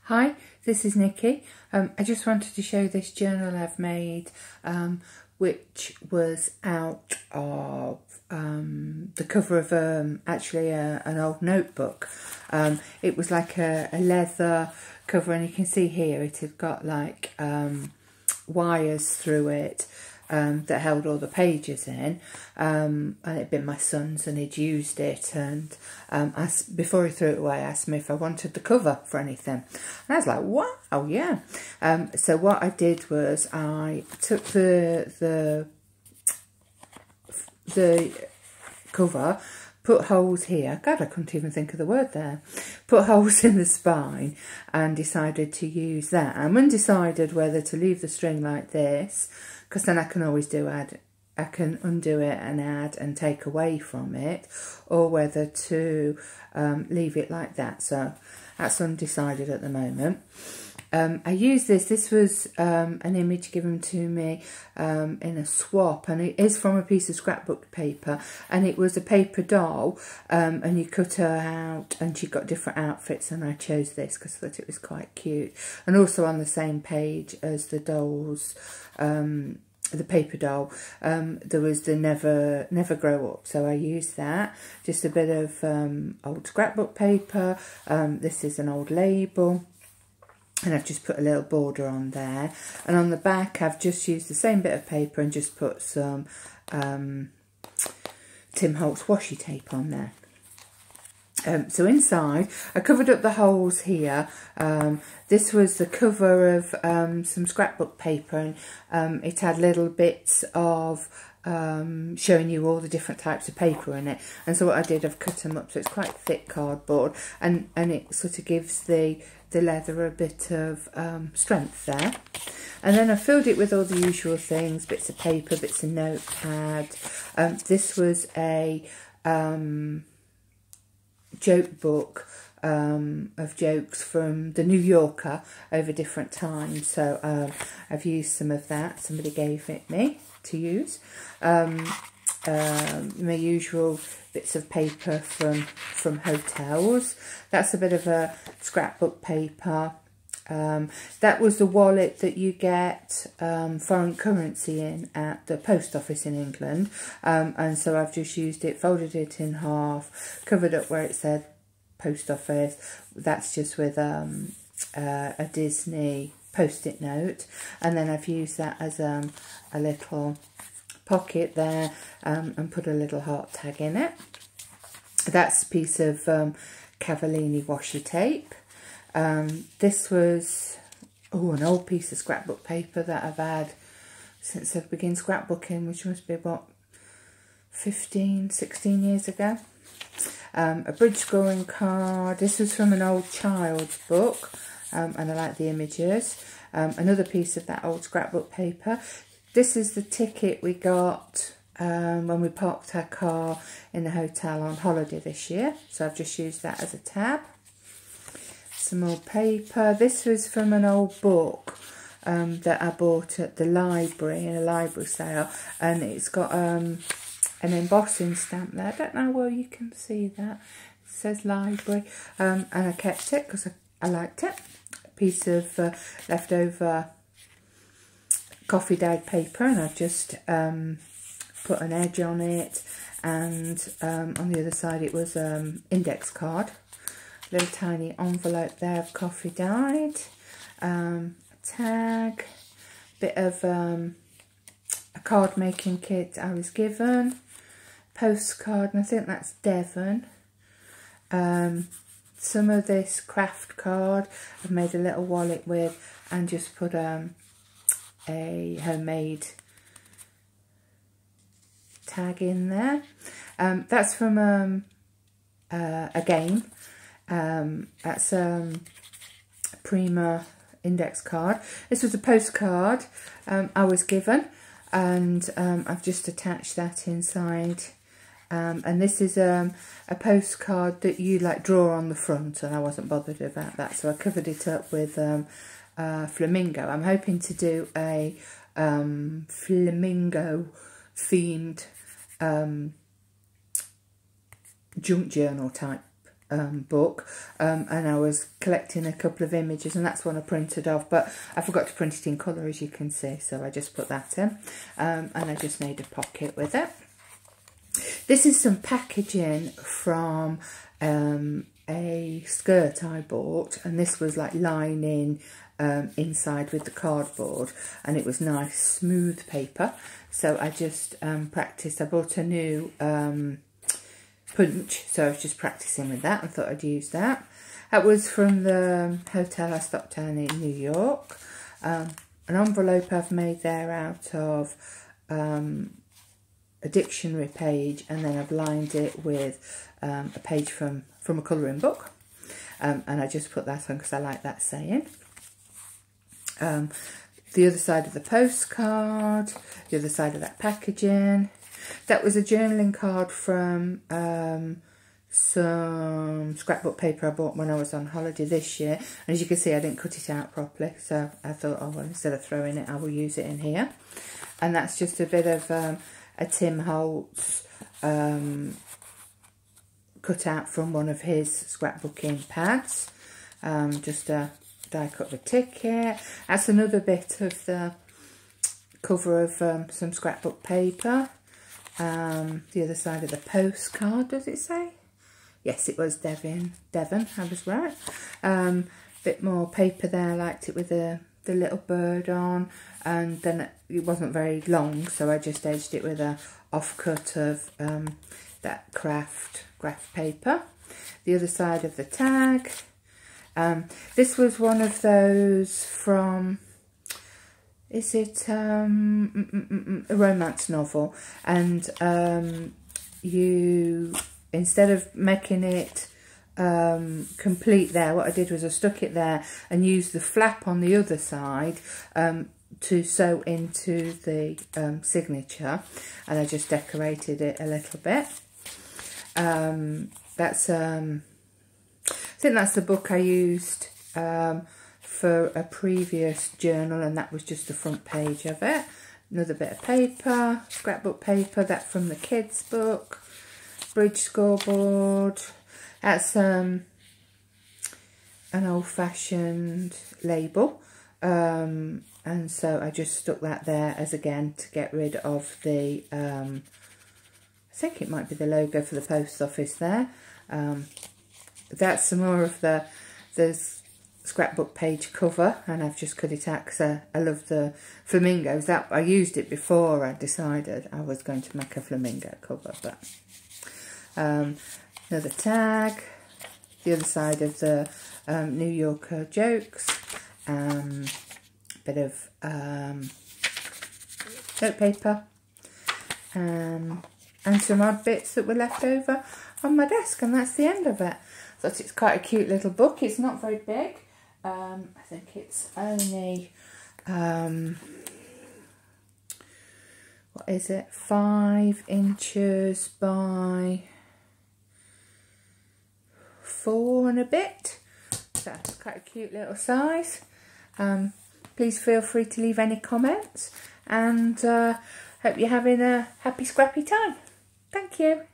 Hi, this is Nikki. I just wanted to show this journal I've made, which was out of the cover of actually an old notebook. It was like a leather cover, and you can see here it had got like wires through it that held all the pages in, and it'd been my son's and he'd used it, and before he threw it away, asked me if I wanted the cover for anything, and I was like, wow, yeah. So what I did was I took the cover, put holes here. God, I couldn't even think of the word there. Put holes in the spine and decided to use that. I'm undecided whether to leave the string like this, because then I can always I can undo it and add and take away from it, or whether to leave it like that. So that's undecided at the moment. I used this was an image given to me in a swap, and it is from a piece of scrapbook paper, and it was a paper doll, and you cut her out and she got different outfits, and I chose this because I thought it was quite cute. And also on the same page as the dolls, the paper doll, there was the never grow up, so I used that. Just a bit of old scrapbook paper. This is an old label, and I've just put a little border on there, and on the back I've just used the same bit of paper and just put some Tim Holtz washi tape on there. So inside I covered up the holes here. This was the cover of some scrapbook paper, and it had little bits of showing you all the different types of paper in it. And so what I did, I've cut them up so it's quite thick cardboard, and it sort of gives the leather a bit of strength there. And then I filled it with all the usual things, bits of paper, bits of notepad. This was a joke book of jokes from the New Yorker over different times, so I've used some of that. Somebody gave it me to use. My usual bits of paper from hotels. That's a bit of a scrapbook paper. That was the wallet that you get foreign currency in at the post office in England, and so I've just used it, folded it in half, covered up where it said post office. That's just with a Disney post-it note, and then I've used that as a little pocket there, and put a little heart tag in it. That's a piece of Cavallini washi tape. This was an old piece of scrapbook paper that I've had since I've begun scrapbooking, which must be about 15, 16 years ago. A bridge scoring card. This was from an old child's book, and I like the images. Another piece of that old scrapbook paper. This is the ticket we got when we parked our car in the hotel on holiday this year, so I've just used that as a tab. Some more paper. This was from an old book that I bought at the library, in a library sale, and it's got an embossing stamp there. I don't know where you can see that. It says library, and I kept it because I liked it. A piece of leftover coffee dyed paper, and I've just put an edge on it, and on the other side it was index card. Little tiny envelope there of coffee dyed, a tag, bit of a card making kit I was given, postcard, and I think that's Devon. Some of this craft card I've made a little wallet with, and just put a homemade tag in there. That's from a game. That's a Prima index card. This was a postcard I was given, and I've just attached that inside. And this is a postcard that you like draw on the front, and I wasn't bothered about that, so I covered it up with flamingo. I'm hoping to do a flamingo themed junk journal type book, and I was collecting a couple of images, and that's one I printed off, but I forgot to print it in colour, as you can see, so I just put that in, and I just made a pocket with it. This is some packaging from a skirt I bought, and this was like lining inside with the cardboard, and it was nice smooth paper, so I just practiced. I bought a new punch, so I was just practicing with that and thought I'd use that. That was from the hotel I stopped down in New York. An envelope I've made there out of a dictionary page, and then I've lined it with a page from a colouring book, and I just put that on because I like that saying. The other side of the postcard, the other side of that packaging. That was a journaling card from some scrapbook paper I bought when I was on holiday this year. And as you can see, I didn't cut it out properly, so I thought, oh well, instead of throwing it, I will use it in here. And that's just a bit of a Tim Holtz cut out from one of his scrapbooking pads. Just a die cut of a ticket. That's another bit of the cover of some scrapbook paper. The other side of the postcard, does it say? Yes, it was Devon, I was right. Bit more paper there, I liked it with the little bird on, and then it wasn't very long, so I just edged it with a offcut of that graph paper. The other side of the tag. This was one of those from, is it a romance novel, and you, instead of making it complete there, what I did was I stuck it there and used the flap on the other side to sew into the signature, and I just decorated it a little bit. That's I think that's the book I used for a previous journal, and that was just the front page of it. Another bit of paper, scrapbook paper, that from the kids' book, bridge scoreboard. That's an old-fashioned label, and so I just stuck that there as, again, to get rid of the, I think it might be the logo for the post office there. That's some more of the scrapbook page cover, and I've just cut it out because I love the flamingos. That I used it before I decided I was going to make a flamingo cover. But another tag, the other side of the New Yorker jokes, bit of note paper, and some odd bits that were left over on my desk, and that's the end of it. So it's quite a cute little book. It's not very big. I think it's only, what is it, 5 inches by 4 and a bit. So it's quite a cute little size. Please feel free to leave any comments, and hope you're having a happy scrappy time. Thank you.